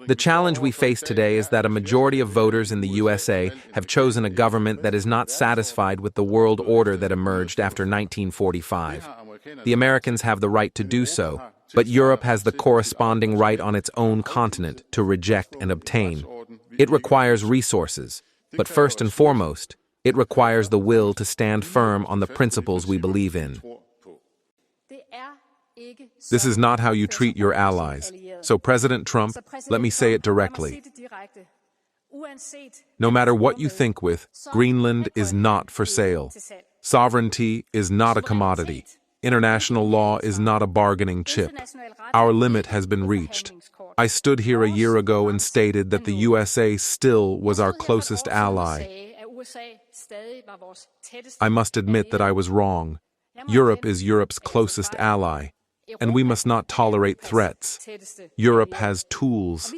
The challenge we face today is that a majority of voters in the USA have chosen a government that is not satisfied with the world order that emerged after 1945. The Americans have the right to do so, but Europe has the corresponding right on its own continent to reject and obtain. It requires resources, but first and foremost, it requires the will to stand firm on the principles we believe in. This is not how you treat your allies. So President Trump, let me say it directly. No matter what you think with, Greenland is not for sale. Sovereignty is not a commodity. International law is not a bargaining chip. Our limit has been reached. I stood here a year ago and stated that the USA still was our closest ally. I must admit that I was wrong. Europe is Europe's closest ally, and we must not tolerate threats. Europe has tools,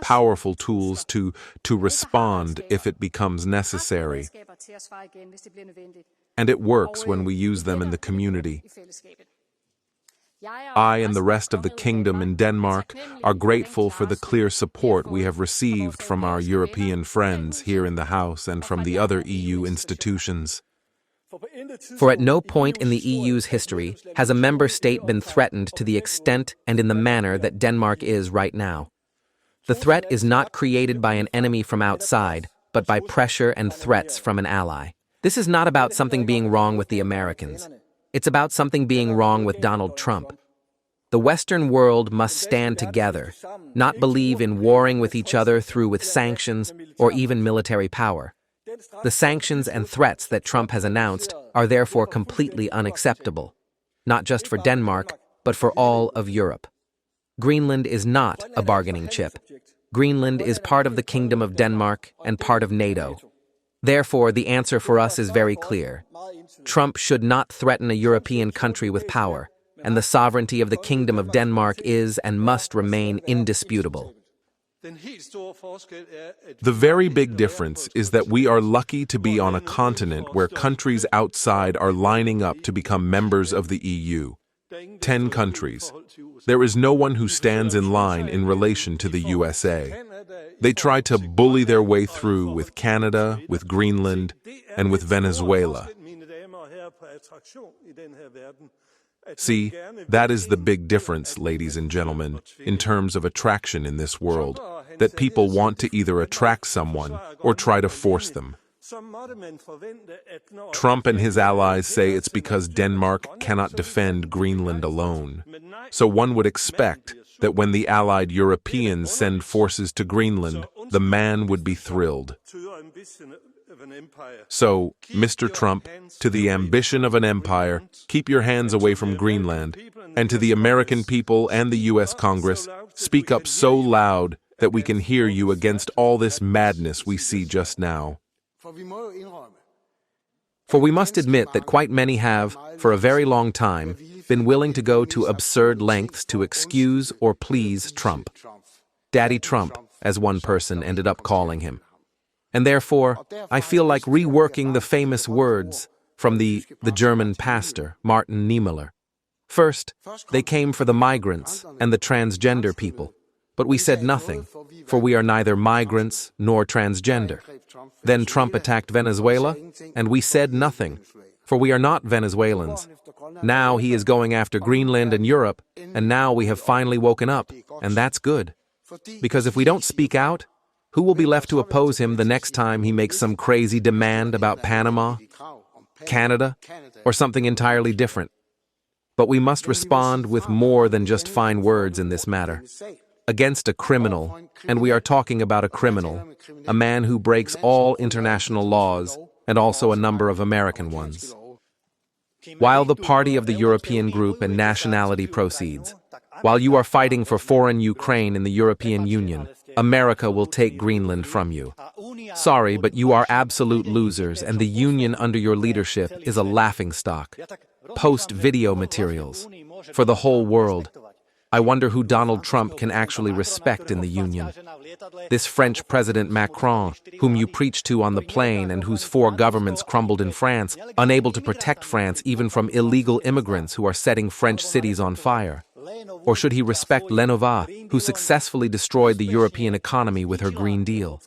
powerful tools to respond if it becomes necessary. And it works when we use them in the community. I and the rest of the kingdom in Denmark are grateful for the clear support we have received from our European friends here in the House and from the other EU institutions. For at no point in the EU's history has a member state been threatened to the extent and in the manner that Denmark is right now. The threat is not created by an enemy from outside, but by pressure and threats from an ally. This is not about something being wrong with the Americans. It's about something being wrong with Donald Trump. The Western world must stand together, not believe in warring with each other through with sanctions or even military power. The sanctions and threats that Trump has announced are therefore completely unacceptable, not just for Denmark, but for all of Europe. Greenland is not a bargaining chip. Greenland is part of the Kingdom of Denmark and part of NATO. Therefore, the answer for us is very clear. Trump should not threaten a European country with power, and the sovereignty of the Kingdom of Denmark is and must remain indisputable. The very big difference is that we are lucky to be on a continent where countries outside are lining up to become members of the EU. 10 countries. There is no one who stands in line in relation to the USA. They try to bully their way through with Canada, with Greenland, and with Venezuela. See, that is the big difference, ladies and gentlemen, in terms of attraction in this world, that people want to either attract someone or try to force them. Trump and his allies say it's because Denmark cannot defend Greenland alone. So one would expect that when the allied Europeans send forces to Greenland, the man would be thrilled. So, Mr. Trump, to the ambition of an empire, keep your hands away from Greenland, and to the American people and the U.S. Congress, speak up so loud that we can hear you against all this madness we see just now. For we must admit that quite many have, for a very long time, been willing to go to absurd lengths to excuse or please Trump. Daddy Trump, as one person ended up calling him. And therefore, I feel like reworking the famous words from the German pastor, Martin Niemöller. First, they came for the migrants and the transgender people, but we said nothing, for we are neither migrants nor transgender. Then Trump attacked Venezuela, and we said nothing, for we are not Venezuelans. Now he is going after Greenland and Europe, and now we have finally woken up, and that's good. Because if we don't speak out, who will be left to oppose him the next time he makes some crazy demand about Panama, Canada, or something entirely different? But we must respond with more than just fine words in this matter. Against a criminal, and we are talking about a criminal, a man who breaks all international laws and also a number of American ones. While the party of the European group and nationality proceeds, while you are fighting for foreign Ukraine in the European Union, America will take Greenland from you. Sorry, but you are absolute losers, and the Union under your leadership is a laughingstock. Post video materials for the whole world. I wonder who Donald Trump can actually respect in the Union. This French President Macron, whom you preached to on the plane and whose 4 governments crumbled in France, unable to protect France even from illegal immigrants who are setting French cities on fire. Or should he respect Lenova, who successfully destroyed the European economy with her Green Deal?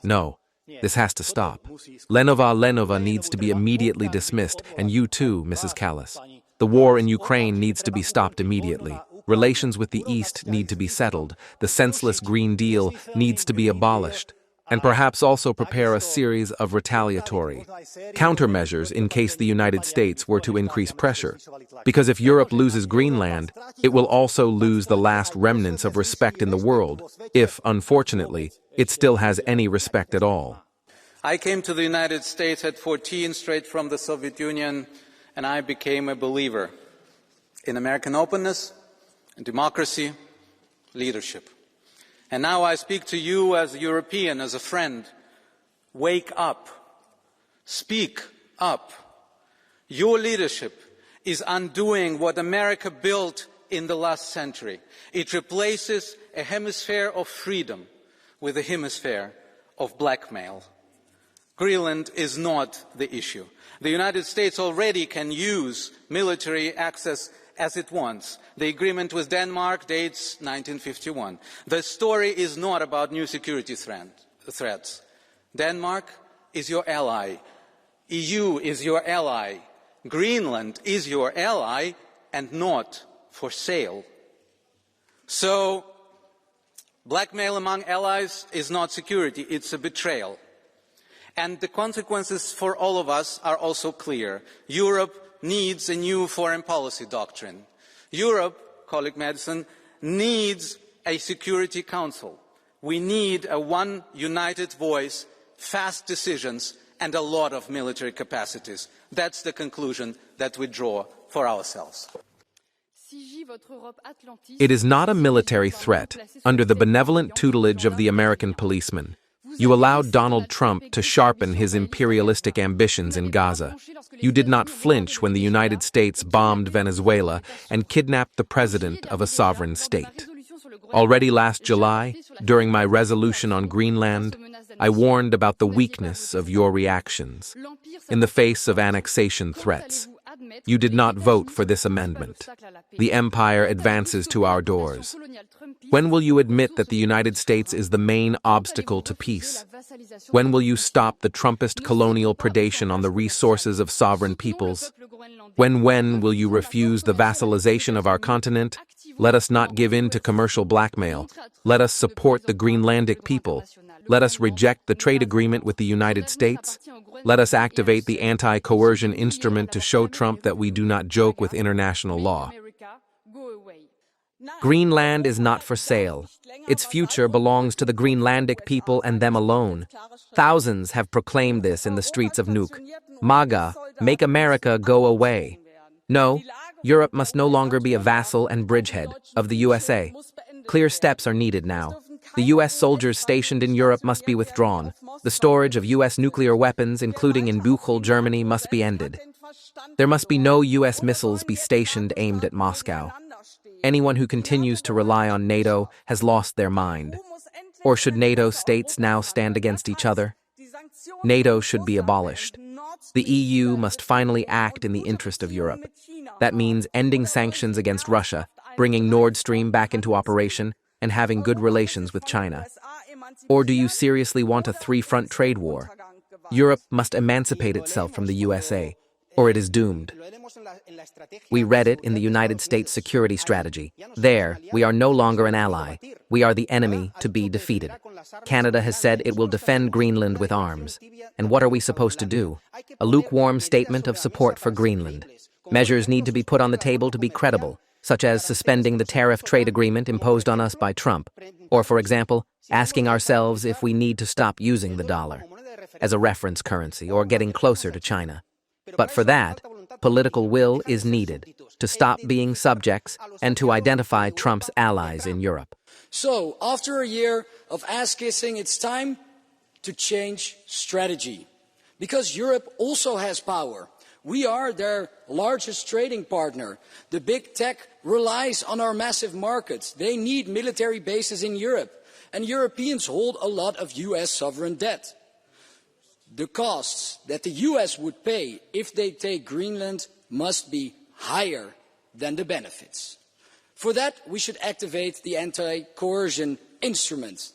No, this has to stop. Lenova needs to be immediately dismissed, and you too, Mrs. Callas. The war in Ukraine needs to be stopped immediately. Relations with the East need to be settled. The senseless Green Deal needs to be abolished. And perhaps also prepare a series of retaliatory countermeasures in case the United States were to increase pressure. Because if Europe loses Greenland, it will also lose the last remnants of respect in the world, if, unfortunately, it still has any respect at all. I came to the United States at 14, straight from the Soviet Union, and I became a believer in American openness, in democracy, leadership. And now I speak to you as a European, as a friend. Wake up. Speak up. Your leadership is undoing what America built in the last century. It replaces a hemisphere of freedom with a hemisphere of blackmail. Greenland is not the issue. The United States already can use military access as it wants. The agreement with Denmark dates 1951. The story is not about new security threats. Denmark is your ally. EU is your ally. Greenland is your ally and not for sale. So, blackmail among allies is not security, it's a betrayal. And the consequences for all of us are also clear. Europe needs a new foreign policy doctrine. Europe, colleague Madison, needs a Security Council. We need a one united voice, fast decisions, and a lot of military capacities. That's the conclusion that we draw for ourselves. It is not a military threat under the benevolent tutelage of the American policeman. You allowed Donald Trump to sharpen his imperialistic ambitions in Gaza. You did not flinch when the United States bombed Venezuela and kidnapped the president of a sovereign state. Already last July, during my resolution on Greenland, I warned about the weakness of your reactions in the face of annexation threats. You did not vote for this amendment. The empire advances to our doors. When will you admit that the United States is the main obstacle to peace? When will you stop the Trumpist colonial predation on the resources of sovereign peoples? When will you refuse the vassalization of our continent? Let us not give in to commercial blackmail. Let us support the Greenlandic people. Let us reject the trade agreement with the United States. Let us activate the anti-coercion instrument to show Trump that we do not joke with international law. Greenland is not for sale. Its future belongs to the Greenlandic people and them alone. Thousands have proclaimed this in the streets of Nuuk. MAGA, make America go away. No, Europe must no longer be a vassal and bridgehead of the USA. Clear steps are needed now. The U.S. soldiers stationed in Europe must be withdrawn. The storage of U.S. nuclear weapons, including in Buchel, Germany, must be ended. There must be no U.S. missiles be stationed aimed at Moscow. Anyone who continues to rely on NATO has lost their mind. Or should NATO states now stand against each other? NATO should be abolished. The EU must finally act in the interest of Europe. That means ending sanctions against Russia, bringing Nord Stream back into operation, and having good relations with China. Or do you seriously want a three-front trade war? Europe must emancipate itself from the USA, or it is doomed. We read it in the United States security strategy. There, we are no longer an ally. We are the enemy to be defeated. Canada has said it will defend Greenland with arms. And what are we supposed to do? A lukewarm statement of support for Greenland. Measures need to be put on the table to be credible, such as suspending the tariff trade agreement imposed on us by Trump, or, for example, asking ourselves if we need to stop using the dollar as a reference currency or getting closer to China. But for that, political will is needed to stop being subjects and to identify Trump's allies in Europe. So, after a year of ass-kissing, it's time to change strategy. Because Europe also has power. We are their largest trading partner. The big tech relies on our massive markets. They need military bases in Europe. And Europeans hold a lot of US sovereign debt. The costs that the US would pay if they take Greenland must be higher than the benefits. For that, we should activate the anti-coercion instrument.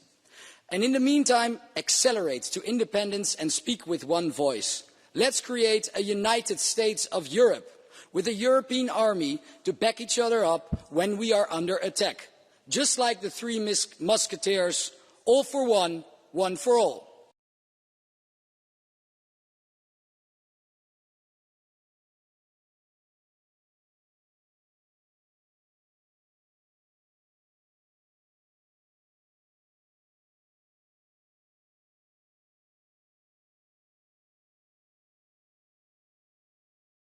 And in the meantime, accelerate to independence and speak with one voice. Let's create a United States of Europe, with a European army to back each other up when we are under attack. Just like the three musketeers, all for one for all.